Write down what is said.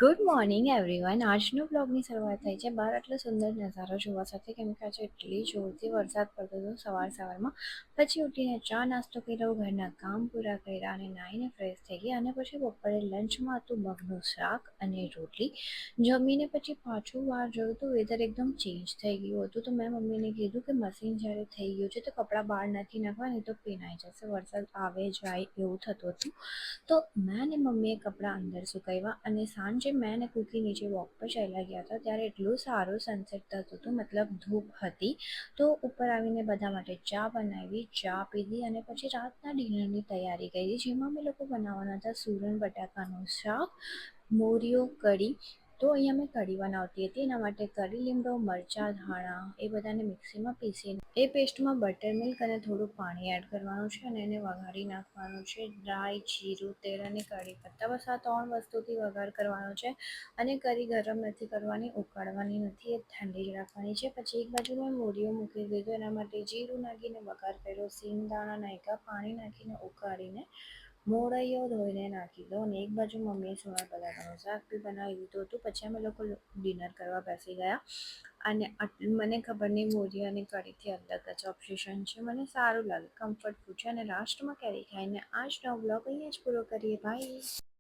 Good morning everyone. આજનો બ્લોગની શરૂઆત થઈ છે બહાર આટલો સુંદર નજારો જોવા સાથે, કેમ કે આજે એટલી જોરથી વરસાદ પડતો હતો સવારમાં. પછી ઉઠીને ચા નાસ્તો કર્યો, ઘરના કામ પૂરા કર્યા અને નાહીને ફ્રેશ થઈ ગયા. અને પછી બપોરે લંચમાં હતું મગનું શાક અને રોટલી. જમીને પછી પાછું બહાર જોયું તો વેધર એકદમ ચેન્જ થઈ ગયું હતું. તો મેં મમ્મીને કીધું કે મશીન જ્યારે થઈ ગયું છે તો કપડાં બહાર નથી નાખવા, નહીં તો ભીનાઈ જશે, વરસાદ આવે જાય એવું થતું હતું. તો મેં અને મમ્મીએ કપડાં અંદર સુકાવ્યા અને સાંજે મેં અને કુકી નીચે વોક પર ચાલ્યા ગયા હતા. ત્યારે એટલું સારું સનસેટ થતું હતું, મતલબ ધૂપ હતી. તો ઉપર આવીને બધા માટે ચા બનાવી, ચા પીધી અને પછી રાતના ડિનરની તૈયારી કરી, જેમાં અમે લોકો બનાવવાના હતા સૂરણ બટાકાનું શાક, મોરિયો કઢી. તો અહીંયા મેં કઢી બનાવતી હતી, એના માટે કરી લીમડો, મરચાં, ધાણા એ બધાને મિક્સીમાં પીસીને એ પેસ્ટમાં બટર મિલ્ક અને થોડું પાણી એડ કરવાનું છે અને એને વઘારી નાખવાનું છે. ડ્રાય, જીરું, તેલ અને કઢી પત્તા, બસ આ 3 વસ્તુથી વઘાર કરવાનો છે. અને કરી ગરમ નથી કરવાની, ઉકાળવાની નથી, એ ઠંડી જ રાખવાની છે. પછી એક બાજુ મેં મોરિયો મૂકી દીધો, એના માટે જીરું નાખીને વઘાર કર્યો, સિંગ દાણા નાખ્યા, પાણી નાખીને ઉકાળીને મોરૈયો ધોઈને નાખી દો. અને એક બાજુ મમ્મીએ સોળા બટાકાનું શાક બી બનાવી દીધું હતું. પછી અમે લોકો ડિનર કરવા બેસી ગયા. અને મને ખબર નહીં, મોરિયો અને કઢીથી અલગ જ ઓબ્સેશન છે, મને સારું લાગે, કમ્ફર્ટ ફૂડ છે. અને લાસ્ટમાં કેરી ખાઈને આજનો બ્લોગ અહીંયા જ પૂરો કરીએ. બાય.